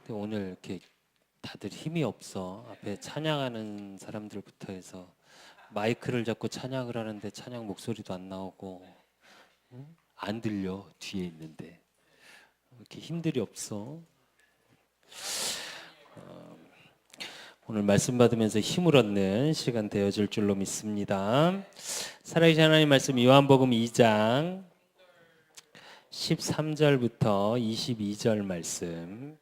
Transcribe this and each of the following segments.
근데 오늘 이렇게 다들 힘이 없어. 앞에 찬양하는 사람들부터 해서 마이크를 잡고 찬양을 하는데 찬양 목소리도 안 나오고, 응? 안 들려 뒤에 있는데 이렇게 힘들이 없어. 오늘 말씀 받으면서 힘을 얻는 시간 되어질 줄로 믿습니다. 살아계신 하나님 말씀 요한복음 2장 13절부터 22절 말씀.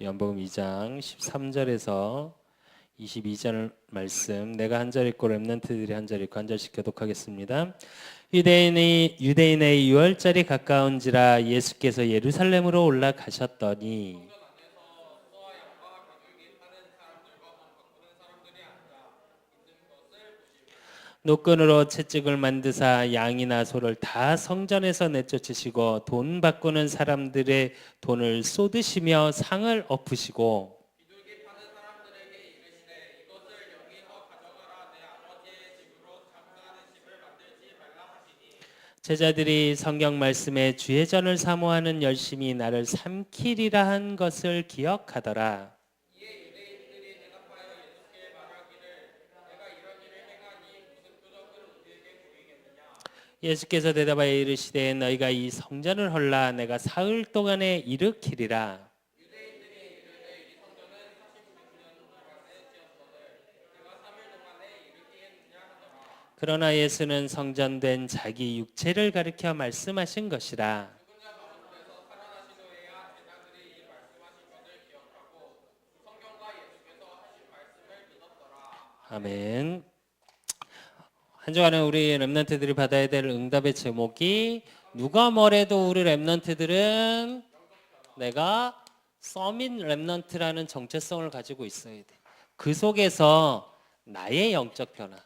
요한복음 2장 13절에서 22절 말씀, 내가 한 절 읽고 렘넌트들이 한 절 읽고 한 절씩 교독하겠습니다. 유대인의 유월절이 가까운지라 예수께서 예루살렘으로 올라가셨더니 노끈으로 채찍을 만드사 양이나 소를 다 성전에서 내쫓으시고 돈 바꾸는 사람들의 돈을 쏟으시며 상을 엎으시고 제자들이 성경 말씀에 주의전을 사모하는 열심이 나를 삼키리라 한 것을 기억하더라. 예수께서 대답하여 이르시되 너희가 이 성전을 헐라 내가 사흘 동안에 일으키리라. 그러나 예수는 성전된 자기 육체를 가리켜 말씀하신 것이라. 아멘. 한 주간에 우리 렘넌트들이 받아야 될 응답의 제목이 누가 뭐래도 우리 렘넌트들은 내가 서밋 렘넌트라는 정체성을 가지고 있어야 돼. 그 속에서 나의 영적 변화.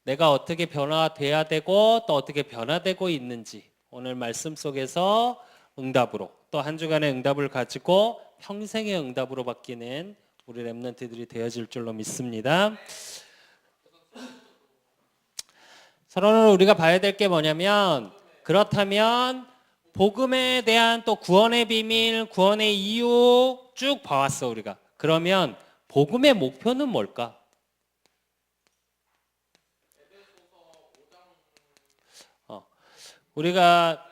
내가 어떻게 변화돼야 되고 또 어떻게 변화되고 있는지 오늘 말씀 속에서 응답으로 또 한 주간의 응답을 가지고 평생의 응답으로 바뀌는 우리 렘넌트들이 되어질 줄로 믿습니다. 서론으로 우리가 봐야 될 게 뭐냐면 그렇다면 복음에 대한 또 구원의 비밀, 구원의 이유 쭉 봐왔어 우리가. 그러면 복음의 목표는 뭘까? 우리가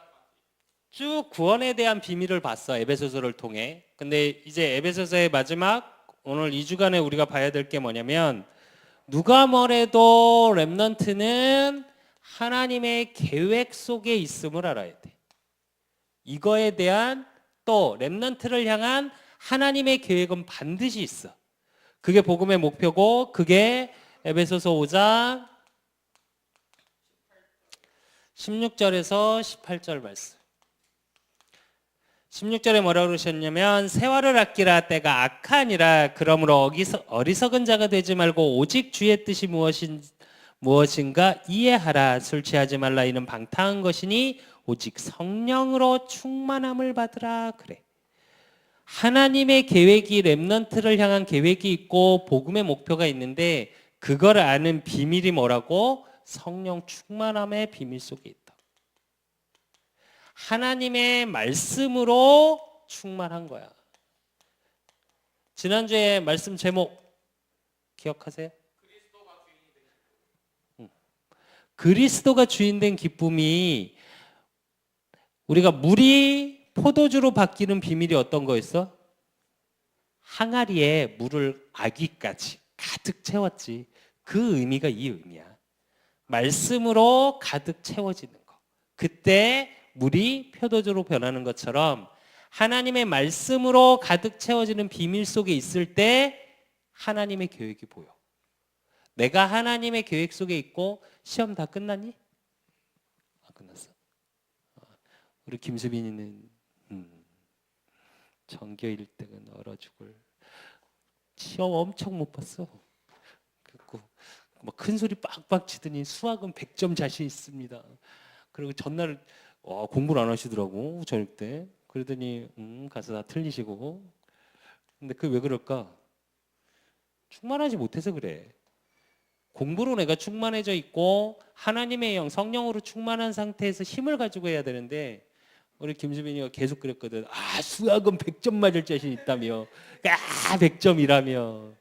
쭉 구원에 대한 비밀을 봤어 에베소서를 통해. 근데 이제 에베소서의 마지막 오늘 2주간에 우리가 봐야 될 게 뭐냐면 누가 뭐래도 렘넌트는 하나님의 계획 속에 있음을 알아야 돼. 이거에 대한 또 렘넌트를 향한 하나님의 계획은 반드시 있어. 그게 복음의 목표고 그게 에베소서 5장 16절에서 18절 말씀. 16절에 뭐라고 그러셨냐면 세월을 아끼라 때가 악하니라. 그러므로 어리석은 자가 되지 말고 오직 주의 뜻이 무엇인가 이해하라. 술 취하지 말라. 이는 방탕한 것이니 오직 성령으로 충만함을 받으라. 그래. 하나님의 계획이 렘넌트를 향한 계획이 있고 복음의 목표가 있는데 그걸 아는 비밀이 뭐라고? 성령 충만함의 비밀 속에 있다. 하나님의 말씀으로 충만한 거야. 지난주에 말씀 제목 기억하세요? 그리스도가 주인 된 기쁨이 우리가 물이 포도주로 바뀌는 비밀이 어떤 거였어? 항아리에 물을 아기까지 가득 채웠지. 그 의미가 이 의미야. 말씀으로 가득 채워지는 거. 그때 물이 포도주로 변하는 것처럼 하나님의 말씀으로 가득 채워지는 비밀 속에 있을 때 하나님의 계획이 보여. 내가 하나님의 계획 속에 있고 시험 다 끝났니? 끝났어. 우리 김수빈이는 전교 1등은 얼어 죽을. 시험 엄청 못 봤어. 그래갖고 막 큰 소리 빡빡 치더니 수학은 100점 자신 있습니다. 그리고 전날 공부를 안 하시더라고 저녁 때. 그러더니 가서 다 틀리시고. 근데 그 왜 그럴까? 충만하지 못해서 그래. 공부로 내가 충만해져 있고 하나님의 영, 성령으로 충만한 상태에서 힘을 가지고 해야 되는데 우리 김수빈이가 계속 그랬거든. 수학은 100점 맞을 자신 있다며. 100점이라며.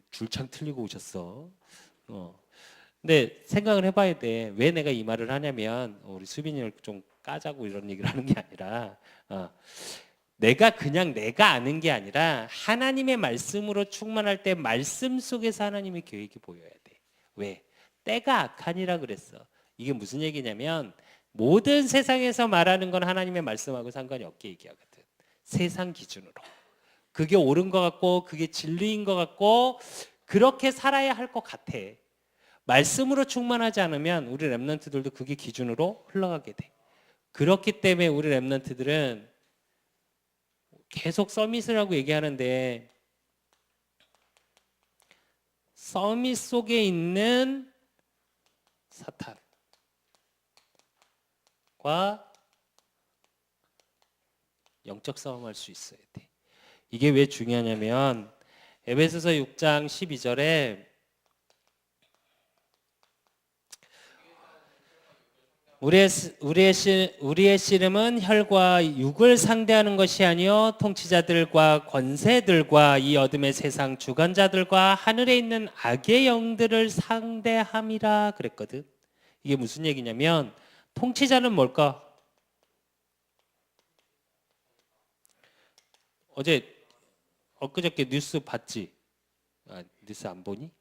줄창 틀리고 오셨어. 근데 생각을 해봐야 돼. 왜 내가 이 말을 하냐면 우리 수빈이를 좀 까자고 이런 얘기를 하는 게 아니라 내가 그냥 내가 아는 게 아니라 하나님의 말씀으로 충만할 때 말씀 속에서 하나님의 계획이 보여야 돼. 왜? 때가 악하니라 그랬어. 이게 무슨 얘기냐면 모든 세상에서 말하는 건 하나님의 말씀하고 상관이 없게 얘기하거든. 세상 기준으로. 그게 옳은 것 같고 그게 진리인 것 같고 그렇게 살아야 할 것 같아. 말씀으로 충만하지 않으면 우리 랩런트들도 그게 기준으로 흘러가게 돼. 그렇기 때문에 우리 랩런트들은 계속 서밋을 하고 얘기하는데 서밋 속에 있는 사탄과 영적 싸움할 수 있어야 돼. 이게 왜 중요하냐면 에베소서 6장 12절에 우리의 씨름은 혈과 육을 상대하는 것이 아니요 통치자들과 권세들과 이 어둠의 세상 주관자들과 하늘에 있는 악의 영들을 상대함이라 그랬거든. 이게 무슨 얘기냐면 통치자는 뭘까? 어제 엊그저께 뉴스 봤지? 뉴스 안 보니?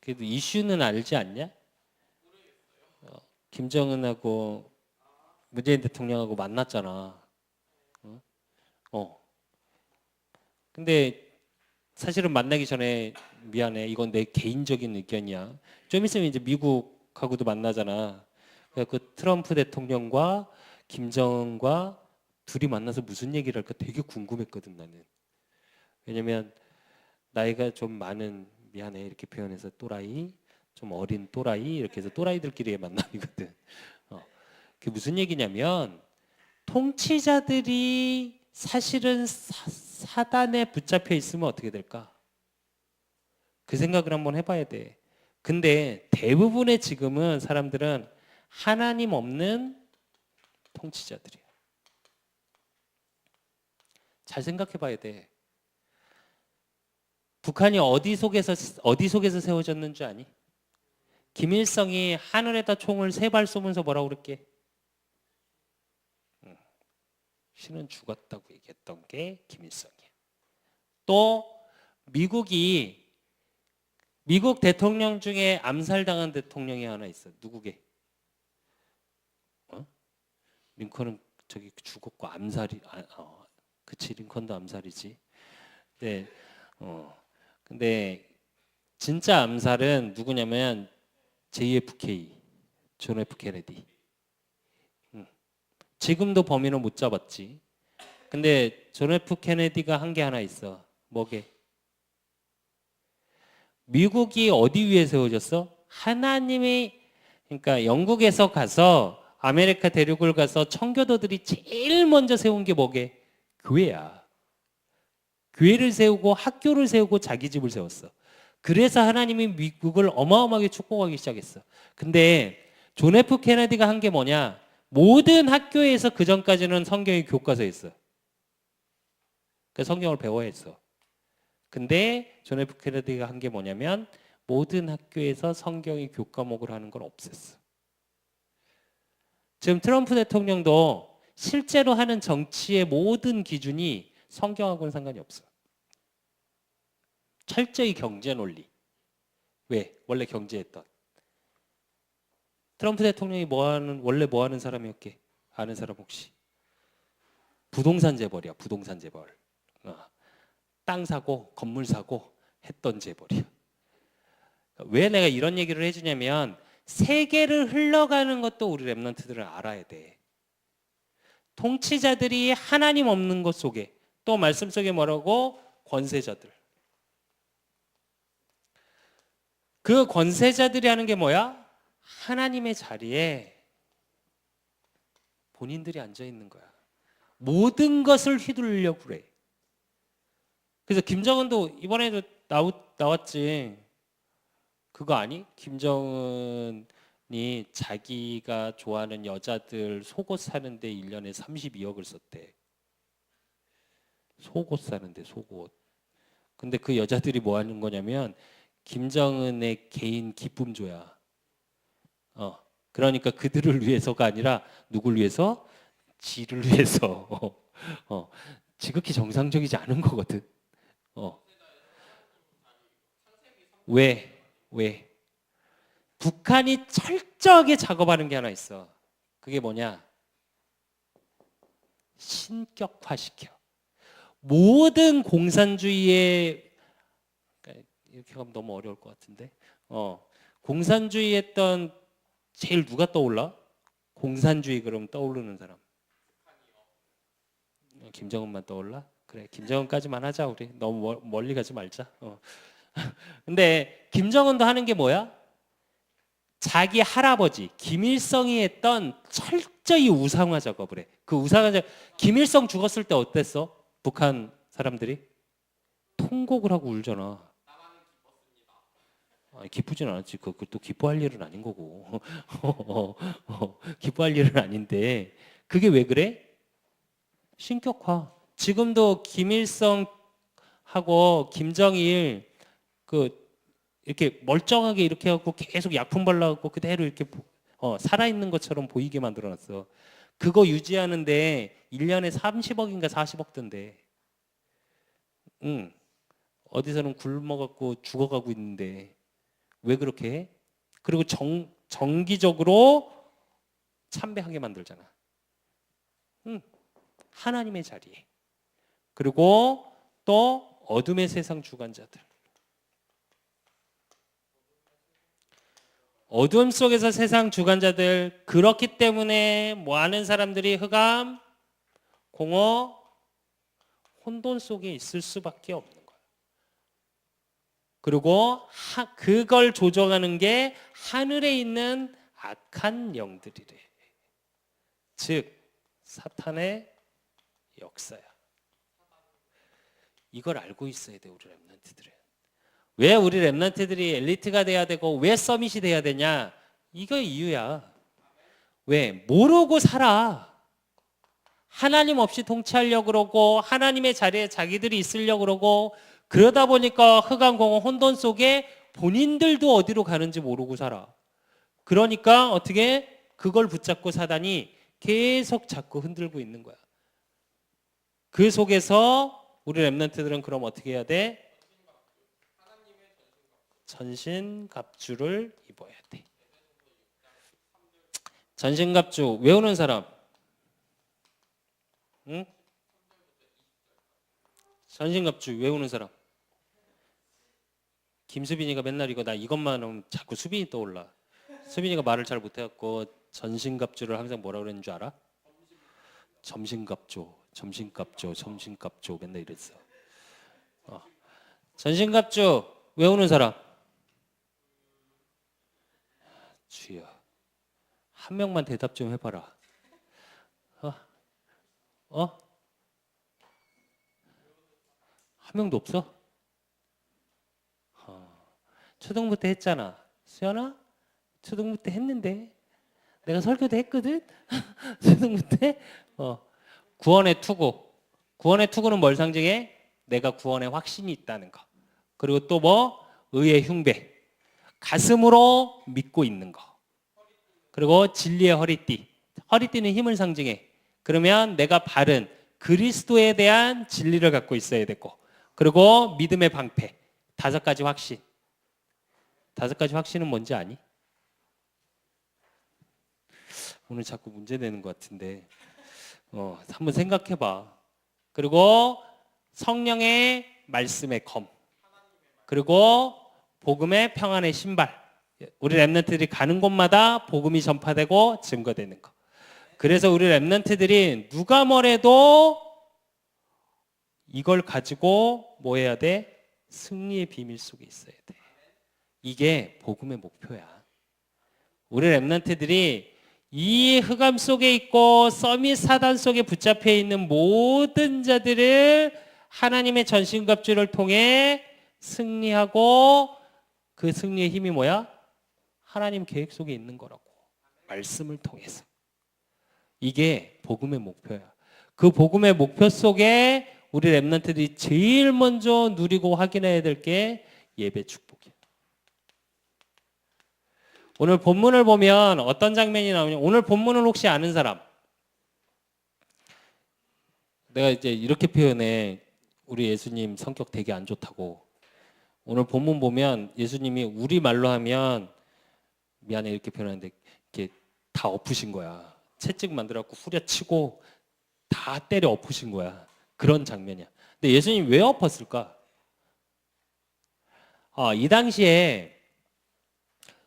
그래도 이슈는 알지 않냐? 김정은하고 문재인 대통령하고 만났잖아. 근데 사실은 만나기 전에 미안해. 이건 내 개인적인 의견이야. 좀 있으면 이제 미국하고도 만나잖아. 그 트럼프 대통령과 김정은과 둘이 만나서 무슨 얘기를 할까 되게 궁금했거든 나는. 왜냐면 나이가 좀 많은 미안해 이렇게 표현해서 또라이 좀 어린 또라이 이렇게 해서 또라이들끼리의 만남이거든. 그게 무슨 얘기냐면 통치자들이 사실은 사단에 붙잡혀 있으면 어떻게 될까? 그 생각을 한번 해봐야 돼. 근데 대부분의 지금은 사람들은 하나님 없는 통치자들이야. 잘 생각해봐야 돼. 북한이 어디 속에서 세워졌는 줄 아니? 김일성이 하늘에다 총을 3발 쏘면서 뭐라고 그랬게? 신은 죽었다고 얘기했던 게 김일성이야. 또 미국 대통령 중에 암살당한 대통령이 하나 있어. 누구게? 링컨은 저기 죽었고 암살이 그치 링컨도 암살이지. 네. 근데 진짜 암살은 누구냐면 JFK, 존 F 케네디. 지금도 범인을 못 잡았지. 근데 존 F 케네디가 한 게 하나 있어. 뭐게? 미국이 어디 위에 세워졌어? 하나님이 그러니까 영국에서 가서 아메리카 대륙을 가서 청교도들이 제일 먼저 세운 게 뭐게? 교회야. 교회를 세우고 학교를 세우고 자기 집을 세웠어. 그래서 하나님이 미국을 어마어마하게 축복하기 시작했어. 근데 존 F 케네디가 한 게 뭐냐? 모든 학교에서 그 전까지는 성경이 교과서였어. 그 성경을 배워야 했어. 근데 존 F 케네디가 한 게 뭐냐면 모든 학교에서 성경이 교과목을 하는 걸 없앴어. 지금 트럼프 대통령도 실제로 하는 정치의 모든 기준이 성경하고는 상관이 없어. 철저히 경제 논리. 왜? 원래 경제했던. 트럼프 대통령이 원래 뭐 하는 사람이었게? 아는 사람 혹시? 부동산 재벌이야. 부동산 재벌. 땅 사고 건물 사고 했던 재벌이야. 왜 내가 이런 얘기를 해주냐면 세계를 흘러가는 것도 우리 랩런트들은 알아야 돼. 통치자들이 하나님 없는 것 속에 또 말씀 속에 뭐라고? 권세자들. 그 권세자들이 하는 게 뭐야? 하나님의 자리에 본인들이 앉아 있는 거야. 모든 것을 휘둘리려고 그래. 그래서 김정은도 이번에도 나왔지. 그거 아니? 김정은이 자기가 좋아하는 여자들 속옷 사는데 1년에 32억을 썼대. 속옷 사는데 속옷. 근데 그 여자들이 뭐 하는 거냐면 김정은의 개인 기쁨조야. 그러니까 그들을 위해서가 아니라 누굴 위해서? 지를 위해서. 지극히 정상적이지 않은 거거든. 왜? 왜? 북한이 철저하게 작업하는 게 하나 있어. 그게 뭐냐? 신격화시켜. 모든 공산주의의, 이렇게 하면 너무 어려울 것 같은데, 공산주의 했던 제일 누가 떠올라? 공산주의 그럼 떠오르는 사람. 김정은만 떠올라? 그래, 김정은까지만 하자. 우리 너무 멀리 가지 말자. 근데 김정은도 하는 게 뭐야? 자기 할아버지 김일성이 했던 철저히 우상화 작업을 해. 그 우상화 작업, 김일성 죽었을 때 어땠어? 북한 사람들이 통곡을 하고 울잖아. 아니, 기쁘진 않았지. 그것도 기뻐할 일은 아닌 거고. 기뻐할 일은 아닌데 그게 왜 그래? 신격화. 지금도 김일성하고 김정일 이렇게 멀쩡하게 이렇게 하고 계속 약품 발라갖고 그대로 이렇게 살아있는 것처럼 보이게 만들어놨어. 그거 유지하는데 1년에 30억인가 40억 든대. 응. 어디서는 굶어갖고 죽어가고 있는데 왜 그렇게 해? 그리고 정기적으로 참배하게 만들잖아. 응. 하나님의 자리에. 그리고 또 어둠의 세상 주관자들. 어둠 속에서 세상 주관자들. 그렇기 때문에 뭐 하는 사람들이 흑암, 공허, 혼돈 속에 있을 수밖에 없는 거야. 그리고 그걸 조정하는 게 하늘에 있는 악한 영들이래. 즉 사탄의 역사야. 이걸 알고 있어야 돼, 우리 렘넌트들은. 왜 우리 렘넌트들이 엘리트가 돼야 되고 왜 서밋이 돼야 되냐? 이거 이유야. 왜? 모르고 살아. 하나님 없이 통치하려고 그러고 하나님의 자리에 자기들이 있으려고 그러고 그러다 보니까 흑암공허 혼돈 속에 본인들도 어디로 가는지 모르고 살아. 그러니까 어떻게 그걸 붙잡고 사단이 계속 자꾸 흔들고 있는 거야. 그 속에서 우리 렘넌트들은 그럼 어떻게 해야 돼? 전신갑주를 입어야 돼. 전신갑주 외우는 사람? 응? 전신갑주 외우는 사람? 김수빈이가 맨날 나 이것만 하면 자꾸 수빈이 떠올라. 수빈이가 말을 잘 못해갖고 전신갑주를 항상 뭐라 그랬는 줄 알아? 점심갑주, 점심갑주, 점심갑주 맨날 이랬어. 전신갑주 외우는 사람? 주여, 한 명만 대답 좀 해봐라. 한 명도 없어? 초등부 때 했잖아. 수연아? 초등부 때 했는데 내가 설교도 했거든? 초등부 때? 구원의 투구. 구원의 투구는 뭘 상징해? 내가 구원에 확신이 있다는 거. 그리고 또 뭐? 의의 흉배. 가슴으로 믿고 있는 거. 그리고 진리의 허리띠. 허리띠는 힘을 상징해. 그러면 내가 바른 그리스도에 대한 진리를 갖고 있어야 되고, 그리고 믿음의 방패. 5가지 확신. 5가지 확신은 뭔지 아니? 오늘 자꾸 문제 내는 것 같은데 한번 생각해 봐. 그리고 성령의 말씀의 검, 그리고 복음의 평안의 신발. 우리 렘넌트들이 가는 곳마다 복음이 전파되고 증거되는 거. 그래서 우리 렘넌트들이 누가 뭐래도 이걸 가지고 뭐 해야 돼? 승리의 비밀 속에 있어야 돼. 이게 복음의 목표야. 우리 렘넌트들이 이 흑암 속에 있고 썸밋 사단 속에 붙잡혀 있는 모든 자들을 하나님의 전신갑주를 통해 승리하고, 그 승리의 힘이 뭐야? 하나님 계획 속에 있는 거라고. 말씀을 통해서. 이게 복음의 목표야. 그 복음의 목표 속에 우리 렘넌트들이 제일 먼저 누리고 확인해야 될 게 예배 축복이야. 오늘 본문을 보면 어떤 장면이 나오냐. 오늘 본문을 혹시 아는 사람? 내가 이제 이렇게 표현해. 우리 예수님 성격 되게 안 좋다고. 오늘 본문 보면 예수님이 우리 말로 하면, 미안해 이렇게 표현하는데, 이렇게 다 엎으신 거야. 채찍 만들어갖고 후려치고 다 때려 엎으신 거야. 그런 장면이야. 근데 예수님 왜 엎었을까? 이 당시에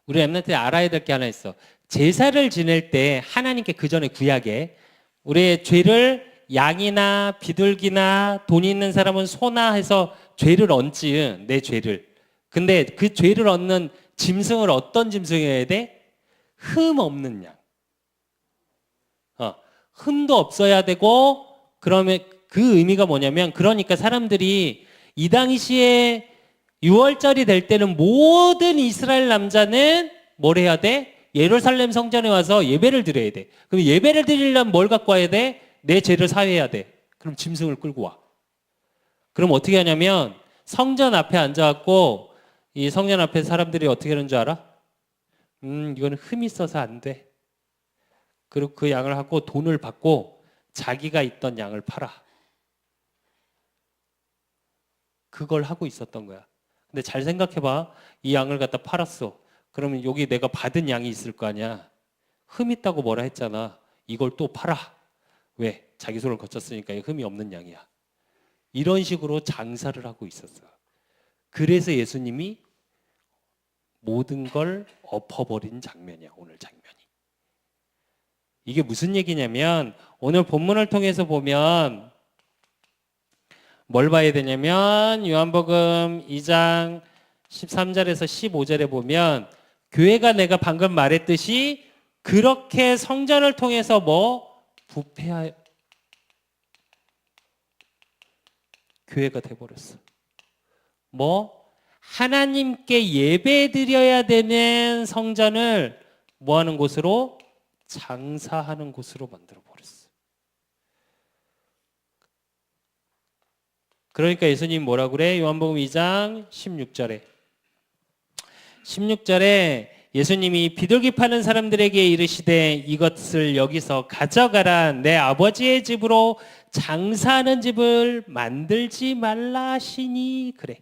우리 렘넌트에 알아야 될 게 하나 있어. 제사를 지낼 때 하나님께 그 전에 구약에 우리의 죄를 양이나 비둘기나 돈 있는 사람은 소나 해서 죄를 얹지, 내 죄를. 근데 그 죄를 얹는 짐승을 어떤 짐승이어야 돼? 흠 없는 양. 흠도 없어야 되고, 그러면 그 의미가 뭐냐면, 그러니까 사람들이 이 당시에 6월절이 될 때는 모든 이스라엘 남자는 뭘 해야 돼? 예루살렘 성전에 와서 예배를 드려야 돼. 그럼 예배를 드리려면 뭘 갖고 와야 돼? 내 죄를 사해야 돼. 그럼 짐승을 끌고 와. 그럼 어떻게 하냐면 성전 앞에 앉아갖고, 이 성전 앞에 사람들이 어떻게 하는 줄 알아? 이거는 흠이 있어서 안 돼. 그리고 그 양을 하고 돈을 받고 자기가 있던 양을 팔아. 그걸 하고 있었던 거야. 근데 잘 생각해봐. 이 양을 갖다 팔았어. 그러면 여기 내가 받은 양이 있을 거 아니야. 흠 있다고 뭐라 했잖아. 이걸 또 팔아. 왜? 자기 손을 거쳤으니까 흠이 없는 양이야. 이런 식으로 장사를 하고 있었어. 그래서 예수님이 모든 걸 엎어버린 장면이야. 오늘 장면이. 이게 무슨 얘기냐면, 오늘 본문을 통해서 보면 뭘 봐야 되냐면, 요한복음 2장 13절에서 15절에 보면, 교회가 내가 방금 말했듯이 그렇게 성전을 통해서 부패하여 교회가 돼버렸어. 하나님께 예배 드려야 되는 성전을 뭐하는 곳으로? 장사하는 곳으로 만들어버렸어. 그러니까 예수님 뭐라 그래? 요한복음 2장 16절에 예수님이 비둘기 파는 사람들에게 이르시되 이것을 여기서 가져가라. 내 아버지의 집으로 장사하는 집을 만들지 말라 하시니. 그래.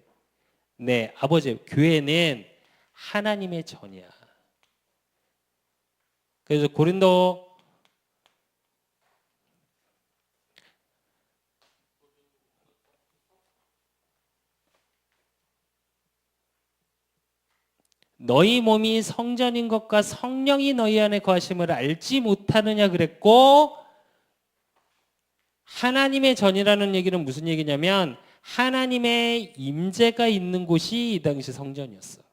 네, 아버지, 교회는 하나님의 전이야. 그래서 고린도 너희 몸이 성전인 것과 성령이 너희 안에 거하심을 알지 못하느냐 그랬고, 하나님의 전이라는 얘기는 무슨 얘기냐면 하나님의 임재가 있는 곳이 이 당시 성전이었어.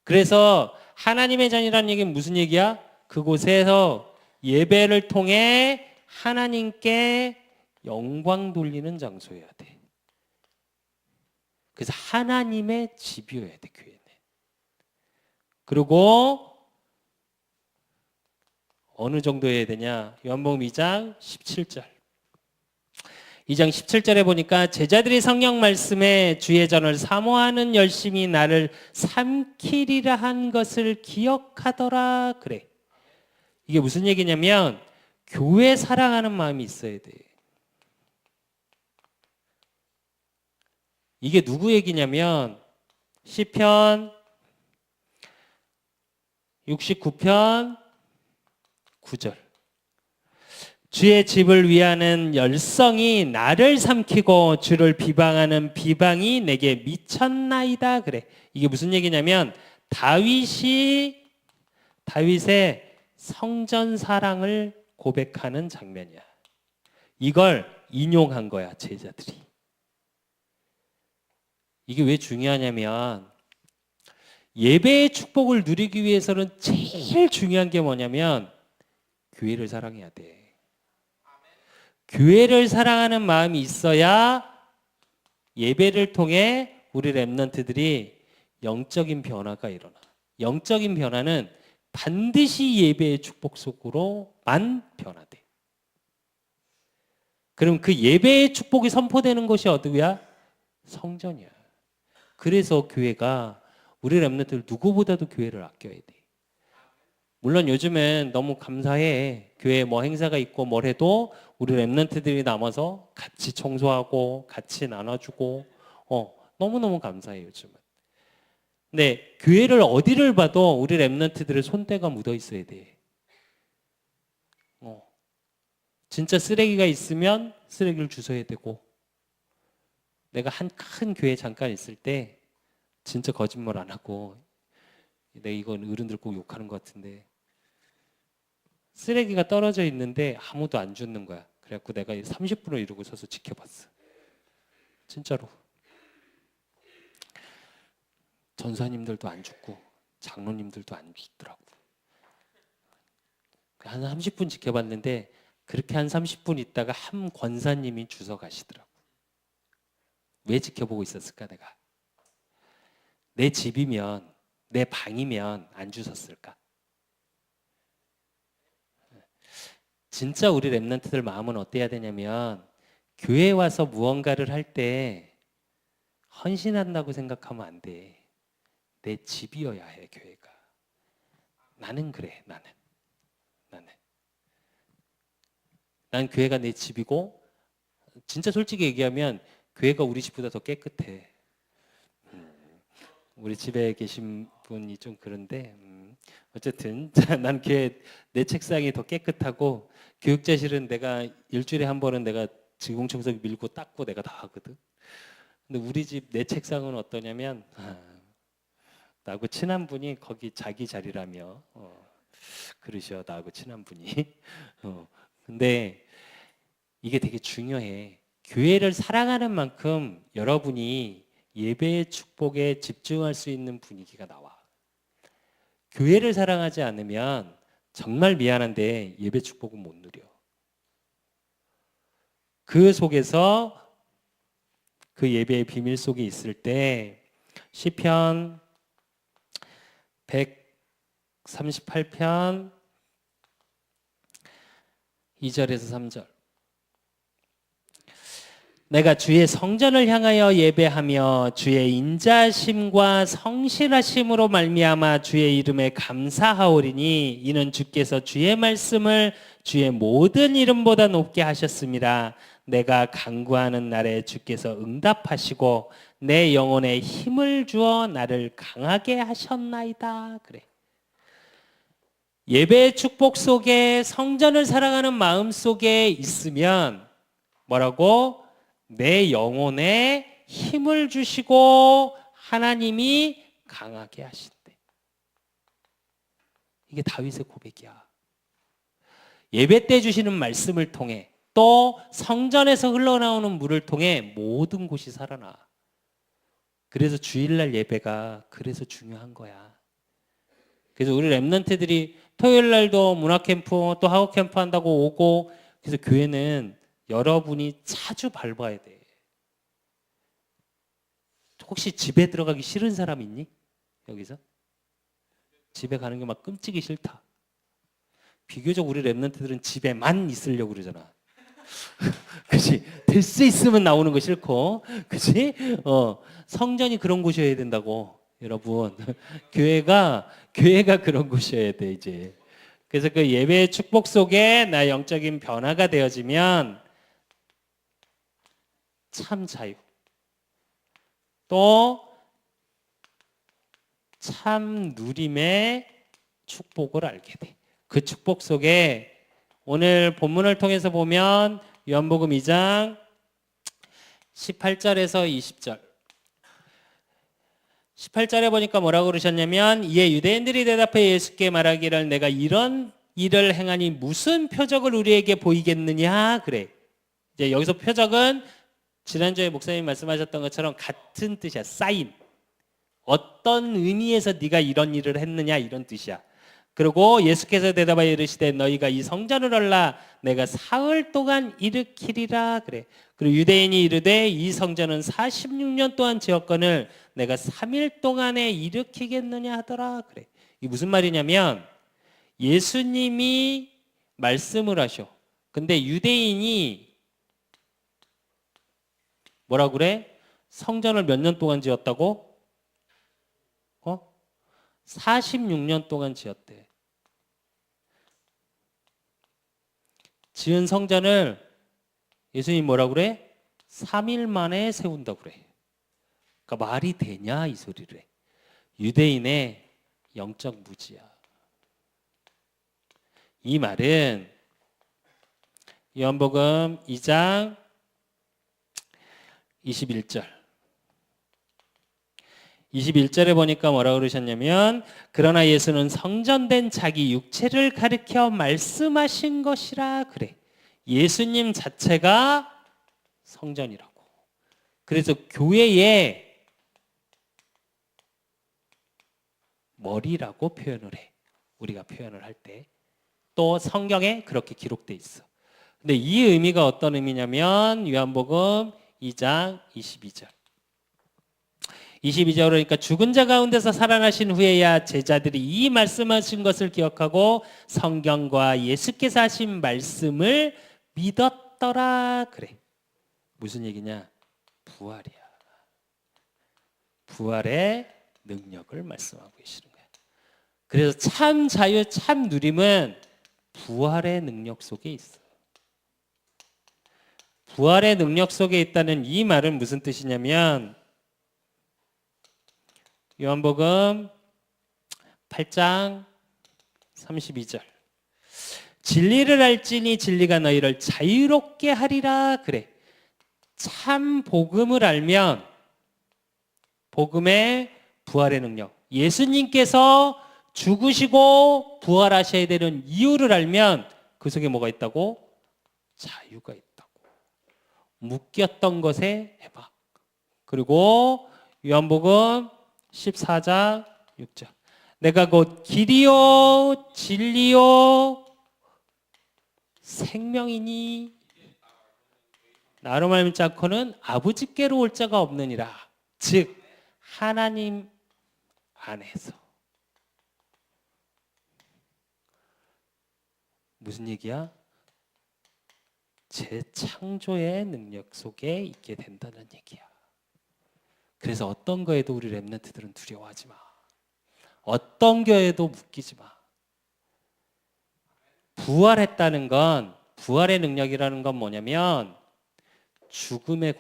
그래서 하나님의 전이라는 얘기는 무슨 얘기야? 그곳에서 예배를 통해 하나님께 영광 돌리는 장소여야 돼. 그래서 하나님의 집이어야 돼, 교회는. 그리고 어느 정도 해야 되냐? 요한복음 2장 17절. 2장 17절에 보니까 제자들이 성령 말씀에 주의 전을 사모하는 열심히 나를 삼키리라 한 것을 기억하더라. 그래. 이게 무슨 얘기냐면 교회 사랑하는 마음이 있어야 돼. 이게 누구 얘기냐면 시편 69편 9절. 주의 집을 위하는 열성이 나를 삼키고 주를 비방하는 비방이 내게 미쳤나이다. 그래. 이게 무슨 얘기냐면 다윗의 성전 사랑을 고백하는 장면이야. 이걸 인용한 거야, 제자들이. 이게 왜 중요하냐면 예배의 축복을 누리기 위해서는 제일 중요한 게 뭐냐면 교회를 사랑해야 돼. 교회를 사랑하는 마음이 있어야 예배를 통해 우리 렘넌트들이 영적인 변화가 일어나. 영적인 변화는 반드시 예배의 축복 속으로만 변화돼. 그럼 그 예배의 축복이 선포되는 것이 어디야? 성전이야. 그래서 교회가 우리 렘넌트들 누구보다도 교회를 아껴야 돼. 물론 요즘엔 너무 감사해. 교회에 뭐 행사가 있고 뭘 해도 우리 렘넌트들이 남아서 같이 청소하고 같이 나눠주고 너무너무 감사해 요즘은. 근데 교회를 어디를 봐도 우리 렘넌트들의 손때가 묻어 있어야 돼. 진짜 쓰레기가 있으면 쓰레기를 주워야 되고, 내가 한 큰 교회 잠깐 있을 때 진짜 거짓말 안 하고, 내가 이건 어른들 꼭 욕하는 것 같은데, 쓰레기가 떨어져 있는데 아무도 안 줍는 거야. 그래갖고 내가 30분을 이러고 서서 지켜봤어. 진짜로. 전사님들도 안 줍고 장로님들도 안 줍더라고. 한 30분 지켜봤는데 그렇게 한 30분 있다가 한 권사님이 주워 가시더라고. 왜 지켜보고 있었을까 내가? 내 집이면, 내 방이면 안 주웠을까? 진짜 우리 렘넌트들 마음은 어때야 되냐면, 교회에 와서 무언가를 할 때 헌신한다고 생각하면 안 돼. 내 집이어야 해, 교회가. 나는 그래, 나는. 난 교회가 내 집이고, 진짜 솔직히 얘기하면 교회가 우리 집보다 더 깨끗해. 우리 집에 계신 분이 좀 그런데 어쨌든 난 교회 내 책상이 더 깨끗하고, 교육자실은 내가 일주일에 한 번은 내가 지공청소기 밀고 닦고 내가 다 하거든. 근데 우리 집 내 책상은 어떠냐면, 나하고 친한 분이 거기 자기 자리라며 그러셔. 나하고 친한 분이. 근데 이게 되게 중요해. 교회를 사랑하는 만큼 여러분이 예배의 축복에 집중할 수 있는 분위기가 나와. 교회를 사랑하지 않으면 정말 미안한데 예배 축복은 못 누려. 그 속에서, 그 예배의 비밀 속에 있을 때 시편 138편 2절에서 3절. 내가 주의 성전을 향하여 예배하며 주의 인자심과 성실하심으로 말미암아 주의 이름에 감사하오리니, 이는 주께서 주의 말씀을 주의 모든 이름보다 높게 하셨습니다. 내가 간구하는 날에 주께서 응답하시고 내 영혼에 힘을 주어 나를 강하게 하셨나이다. 그래. 예배의 축복 속에, 성전을 사랑하는 마음 속에 있으면 뭐라고? 내 영혼에 힘을 주시고 하나님이 강하게 하신대. 이게 다윗의 고백이야. 예배 때 주시는 말씀을 통해, 또 성전에서 흘러나오는 물을 통해 모든 곳이 살아나. 그래서 주일날 예배가 그래서 중요한 거야. 그래서 우리 렘넌트들이 토요일 날도 문화캠프 또 학업캠프 한다고 오고, 그래서 교회는 여러분이 자주 밟아야 돼. 혹시 집에 들어가기 싫은 사람 있니? 여기서? 집에 가는 게 막 끔찍이 싫다. 비교적 우리 렘넌트들은 집에만 있으려고 그러잖아. 그치? 될 수 있으면 나오는 거 싫고, 그치? 성전이 그런 곳이어야 된다고, 여러분. 교회가 그런 곳이어야 돼, 이제. 그래서 그 예배의 축복 속에 나 영적인 변화가 되어지면 참 자유, 또 참 누림의 축복을 알게 돼. 그 축복 속에 오늘 본문을 통해서 보면 요한복음 2장 18절에서 20절. 18절에 보니까 뭐라고 그러셨냐면, 이에 유대인들이 대답해 예수께 말하기를 내가 이런 일을 행하니 무슨 표적을 우리에게 보이겠느냐. 그래. 이제 여기서 표적은 지난주에 목사님 말씀하셨던 것처럼 같은 뜻이야. 사인. 어떤 의미에서 네가 이런 일을 했느냐, 이런 뜻이야. 그리고 예수께서 대답하여 이르시되 너희가 이 성전을 얼라 내가 사흘 동안 일으키리라 그래. 그리고 유대인이 이르되 이 성전은 46년 동안 지었거늘 내가 3일 동안에 일으키겠느냐 하더라 그래. 이 무슨 말이냐면 예수님이 말씀을 하셔. 근데 유대인이 뭐라 그래? 성전을 몇 년 동안 지었다고? 46년 동안 지었대. 지은 성전을 예수님 뭐라 그래? 3일 만에 세운다고 그래. 그러니까 말이 되냐 이 소리를 해. 유대인의 영적 무지야. 이 말은 요한복음 2장 21절에 보니까 뭐라고 그러셨냐면 그러나 예수는 성전된 자기 육체를 가리켜 말씀하신 것이라 그래. 예수님 자체가 성전이라고. 그래서 교회의 머리라고 표현을 해. 우리가 표현을 할 때. 또 성경에 그렇게 기록돼 있어. 근데 이 의미가 어떤 의미냐면 요한복음 2장 22절. 22절 그러니까 죽은 자 가운데서 살아나신 후에야 제자들이 이 말씀하신 것을 기억하고 성경과 예수께서 하신 말씀을 믿었더라 그래. 무슨 얘기냐? 부활이야. 부활의 능력을 말씀하고 계시는 거야. 그래서 참 자유, 참 누림은 부활의 능력 속에 있어. 부활의 능력 속에 있다는 이 말은 무슨 뜻이냐면 요한복음 8장 32절 진리를 알지니 진리가 너희를 자유롭게 하리라 그래. 참 복음을 알면 복음의 부활의 능력 예수님께서 죽으시고 부활하셔야 되는 이유를 알면 그 속에 뭐가 있다고? 자유가 있다고. 묶였던 것에 해봐. 그리고 요한복음 14장 6절 내가 곧 길이요 진리요 생명이니 나로 말미암지 않고는 아버지께로 올 자가 없느니라. 즉 하나님 안에서. 무슨 얘기야? 재창조의 능력 속에 있게 된다는 얘기야. 그래서 어떤 거에도 우리 렘넌트들은 두려워하지 마. 어떤 거에도 묶이지 마. 부활했다는 건 부활의 능력이라는 건 뭐냐면 죽음의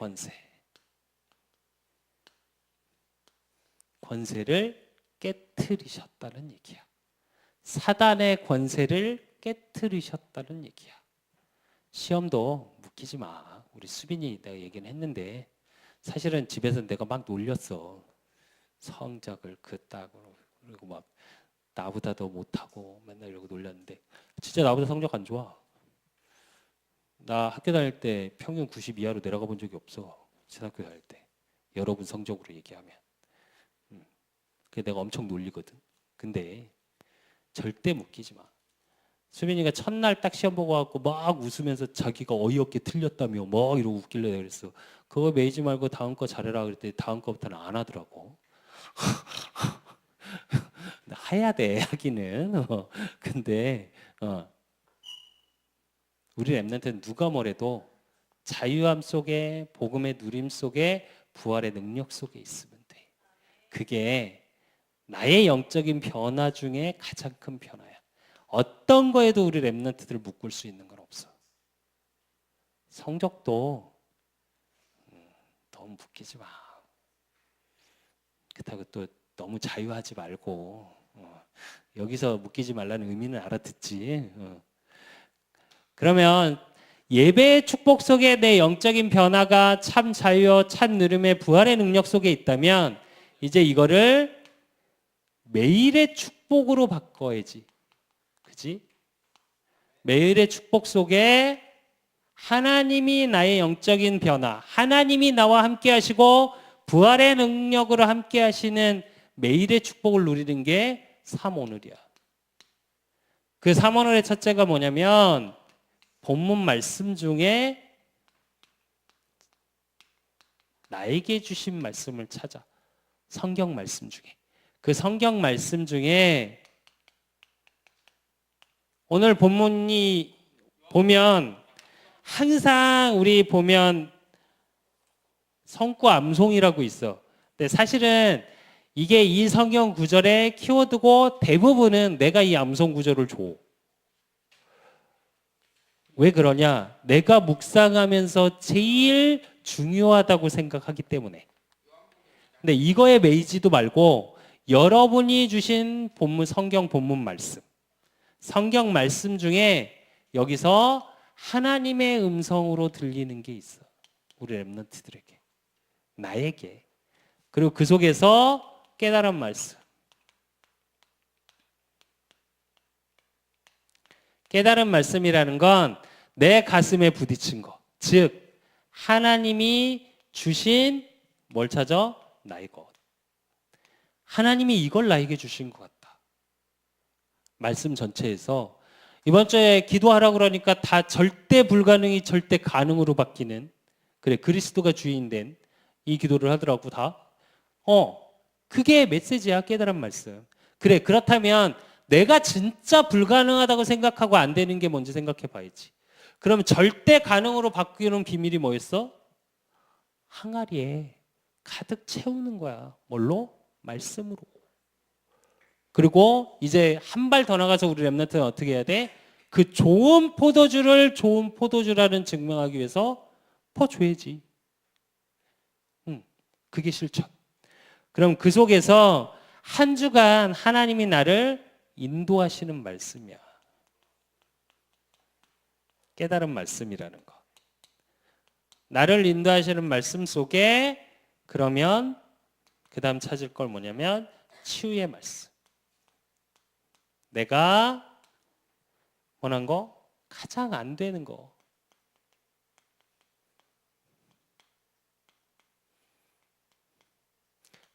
권세를 깨트리셨다는 얘기야. 사단의 권세를 깨트리셨다는 얘기야. 시험도 묶이지 마. 우리 수빈이 내가 얘기는 했는데 사실은 집에서 내가 막 놀렸어. 성적을 그따고 그리고 막 나보다 더 못하고 맨날 이러고 놀렸는데 진짜 나보다 성적 안 좋아. 나 학교 다닐 때 평균 90 이하로 내려가 본 적이 없어. 신학교 다닐 때. 여러분 성적으로 얘기하면. 그게 내가 엄청 놀리거든. 근데 절대 묶이지 마. 수빈이가 첫날 딱 시험 보고 갖고 막 웃으면서 자기가 어이없게 틀렸다며 막 이러고 웃길래 내가 그랬어. 그거 매이지 말고 다음 거 잘해라 그랬더니 다음 거부터는 안 하더라고. 해야 돼 하기는. 근데 우리 렘넌트는 누가 뭐래도 자유함 속에 복음의 누림 속에 부활의 능력 속에 있으면 돼. 그게 나의 영적인 변화 중에 가장 큰 변화야. 어떤 거에도 우리 렘넌트들을 묶을 수 있는 건 없어. 성적도 너무 묶이지 마. 그렇다고 또 너무 자유하지 말고 여기서 묶이지 말라는 의미는 알아듣지. 그러면 예배의 축복 속에 내 영적인 변화가 참 자유와 참 누림의 부활의 능력 속에 있다면 이제 이거를 매일의 축복으로 바꿔야지. 그지? 매일의 축복 속에 하나님이 나의 영적인 변화, 하나님이 나와 함께 하시고 부활의 능력으로 함께 하시는 매일의 축복을 누리는 게 3오늘이야. 그 3원을의 첫째가 뭐냐면 본문 말씀 중에 나에게 주신 말씀을 찾아. 성경 말씀 중에. 그 성경 말씀 중에 오늘 본문이 보면 항상 우리 보면 성구 암송이라고 있어. 근데 사실은 이게 이 성경 구절의 키워드고 대부분은 내가 이 암송 구절을 줘. 왜 그러냐? 내가 묵상하면서 제일 중요하다고 생각하기 때문에. 근데 이거에 매이지도 말고 여러분이 주신 본문, 성경 본문 말씀. 성경 말씀 중에 여기서 하나님의 음성으로 들리는 게 있어. 우리 렘넌트들에게. 나에게. 그리고 그 속에서 깨달은 말씀. 깨달은 말씀이라는 건 내 가슴에 부딪힌 거. 즉 하나님이 주신 뭘 찾아? 나의 것. 하나님이 이걸 나에게 주신 것 같다. 말씀 전체에서 이번 주에 기도하라고 그러니까 다 절대 불가능이 절대 가능으로 바뀌는 그래 그리스도가 주인된 이 기도를 하더라고 다. 그게 메시지야. 깨달은 말씀. 그래 그렇다면 내가 진짜 불가능하다고 생각하고 안 되는 게 뭔지 생각해 봐야지. 그럼 절대 가능으로 바뀌는 비밀이 뭐였어? 항아리에 가득 채우는 거야. 뭘로? 말씀으로. 그리고 이제 한 발 더 나가서 우리 렘넌트는 어떻게 해야 돼? 그 좋은 포도주를 좋은 포도주라는 증명하기 위해서 퍼줘야지. 그게 실천. 그럼 그 속에서 한 주간 하나님이 나를 인도하시는 말씀이야. 깨달은 말씀이라는 거. 나를 인도하시는 말씀 속에 그러면 그 다음 찾을 걸 뭐냐면 치유의 말씀. 내가 원한 거 가장 안 되는 거.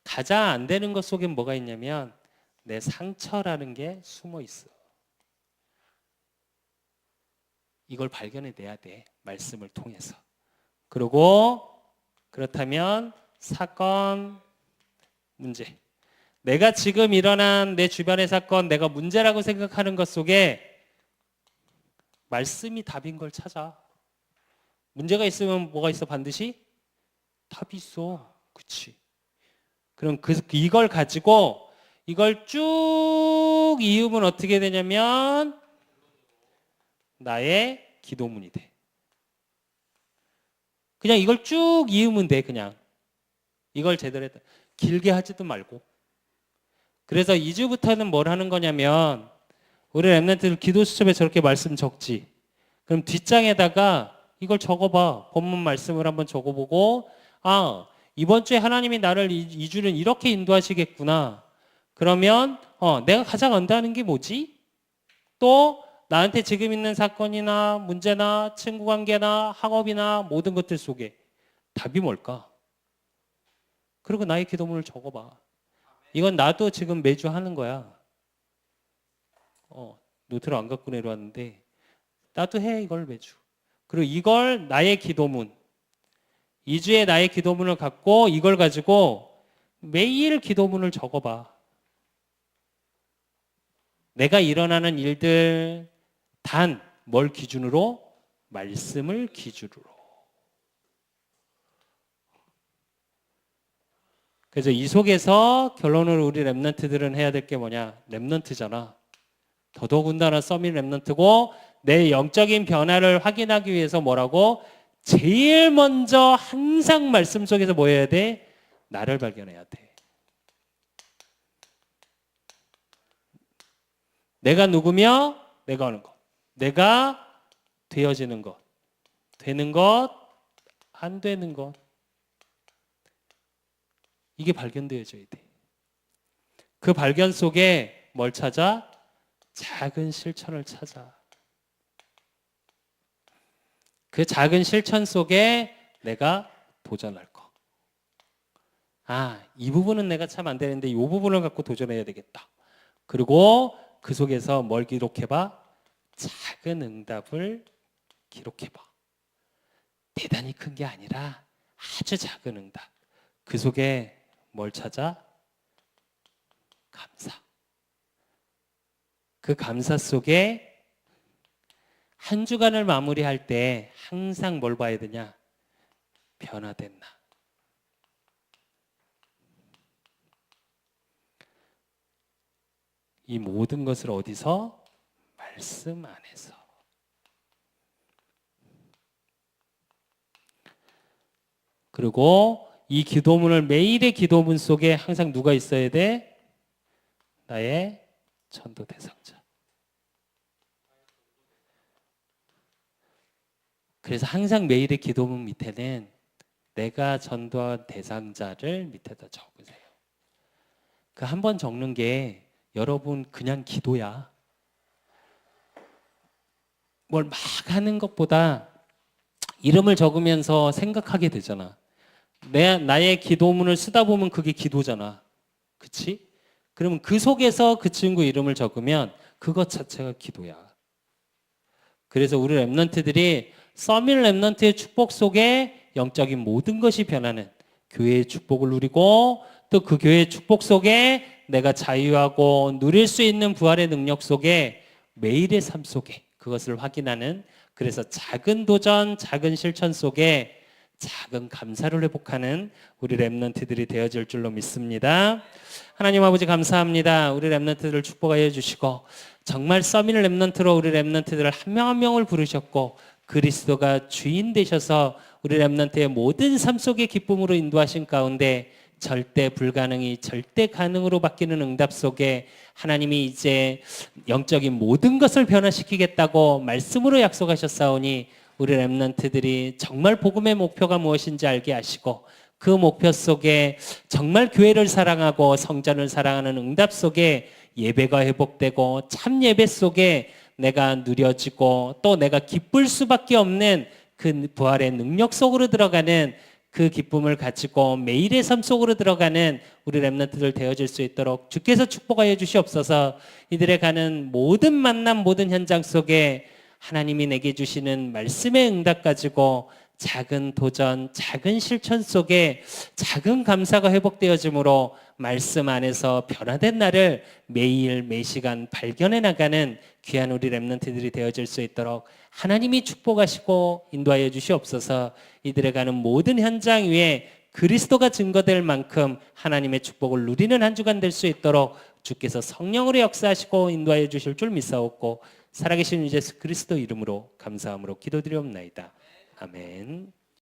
가장 안 되는 것 속에 뭐가 있냐면 내 상처라는 게 숨어 있어. 이걸 발견해내야 돼. 말씀을 통해서. 그리고 그렇다면 사건, 문제. 내가 지금 일어난 내 주변의 사건, 내가 문제라고 생각하는 것 속에 말씀이 답인 걸 찾아. 문제가 있으면 뭐가 있어? 반드시 답이 있어. 그치? 그럼 이걸 가지고 이걸 쭉 이으면 어떻게 되냐면 나의 기도문이 돼. 그냥 이걸 쭉 이으면 돼. 그냥 이걸 제대로 했다. 길게 하지도 말고. 그래서 2주부터는 뭘 하는 거냐면 우리 렘넌트들 기도 수첩에 저렇게 말씀 적지. 그럼 뒷장에다가 이걸 적어봐. 본문 말씀을 한번 적어보고 이번 주에 하나님이 나를 2주는 이렇게 인도하시겠구나. 그러면 내가 가장 안다는 게 뭐지? 또 나한테 지금 있는 사건이나 문제나 친구 관계나 학업이나 모든 것들 속에 답이 뭘까? 그리고 나의 기도문을 적어봐. 이건 나도 지금 매주 하는 거야. 노트를 안 갖고 내려왔는데 나도 해 이걸 매주. 그리고 이걸 나의 기도문. 2주에 나의 기도문을 갖고 이걸 가지고 매일 기도문을 적어봐. 내가 일어나는 일들 단 뭘 기준으로? 말씀을 기준으로. 그래서 이 속에서 결론으로 우리 렘넌트들은 해야 될 게 뭐냐? 렘넌트잖아. 더더군다나 서밋 렘넌트고 내 영적인 변화를 확인하기 위해서 뭐라고? 제일 먼저 항상 말씀 속에서 뭐 해야 돼? 나를 발견해야 돼. 내가 누구며? 내가 하는 것. 내가 되어지는 것. 되는 것, 안 되는 것. 이게 발견되어져야 돼. 그 발견 속에 뭘 찾아? 작은 실천을 찾아. 그 작은 실천 속에 내가 도전할 거. 이 부분은 내가 참 안 되는데 이 부분을 갖고 도전해야 되겠다. 그리고 그 속에서 뭘 기록해봐? 작은 응답을 기록해봐. 대단히 큰 게 아니라 아주 작은 응답. 그 속에 뭘 찾아? 감사. 그 감사 속에 한 주간을 마무리할 때 항상 뭘 봐야 되냐? 변화된 나. 이 모든 것을 어디서? 말씀 안에서. 그리고 이 기도문을 매일의 기도문 속에 항상 누가 있어야 돼? 나의 전도 대상자. 그래서 항상 매일의 기도문 밑에는 내가 전도한 대상자를 밑에다 적으세요. 그 한 번 적는 게 여러분 그냥 기도야. 뭘 막 하는 것보다 이름을 적으면서 생각하게 되잖아. 나의 기도문을 쓰다 보면 그게 기도잖아. 그치? 그러면 그 속에서 그 친구 이름을 적으면 그것 자체가 기도야. 그래서 우리 랩런트들이 서밋 랩런트의 축복 속에 영적인 모든 것이 변하는 교회의 축복을 누리고 또 그 교회의 축복 속에 내가 자유하고 누릴 수 있는 부활의 능력 속에 매일의 삶 속에 그것을 확인하는, 그래서 작은 도전, 작은 실천 속에 작은 감사를 회복하는 우리 랩런트들이 되어질 줄로 믿습니다. 하나님 아버지 감사합니다. 우리 랩런트들을 축복하여 주시고 정말 서밋 랩런트로 우리 랩런트들을 한 명 한 명을 부르셨고 그리스도가 주인 되셔서 우리 랩런트의 모든 삶 속의 기쁨으로 인도하신 가운데 절대 불가능이 절대 가능으로 바뀌는 응답 속에 하나님이 이제 영적인 모든 것을 변화시키겠다고 말씀으로 약속하셨사오니 우리 랩런트들이 정말 복음의 목표가 무엇인지 알게 하시고 그 목표 속에 정말 교회를 사랑하고 성전을 사랑하는 응답 속에 예배가 회복되고 참 예배 속에 내가 누려지고 또 내가 기쁠 수밖에 없는 그 부활의 능력 속으로 들어가는 그 기쁨을 가지고 매일의 삶 속으로 들어가는 우리 랩런트들 되어질 수 있도록 주께서 축복하여 주시옵소서. 이들의 가는 모든 만남 모든 현장 속에 하나님이 내게 주시는 말씀의 응답 가지고 작은 도전, 작은 실천 속에 작은 감사가 회복되어지므로 말씀 안에서 변화된 나를 매일 매시간 발견해 나가는 귀한 우리 랩런트들이 되어질 수 있도록 하나님이 축복하시고 인도하여 주시옵소서. 이들의 가는 모든 현장 위에 그리스도가 증거될 만큼 하나님의 축복을 누리는 한 주간 될 수 있도록 주께서 성령으로 역사하시고 인도하여 주실 줄 믿사옵고 살아계신 예수 그리스도 이름으로 감사함으로 기도드리옵나이다. 아멘.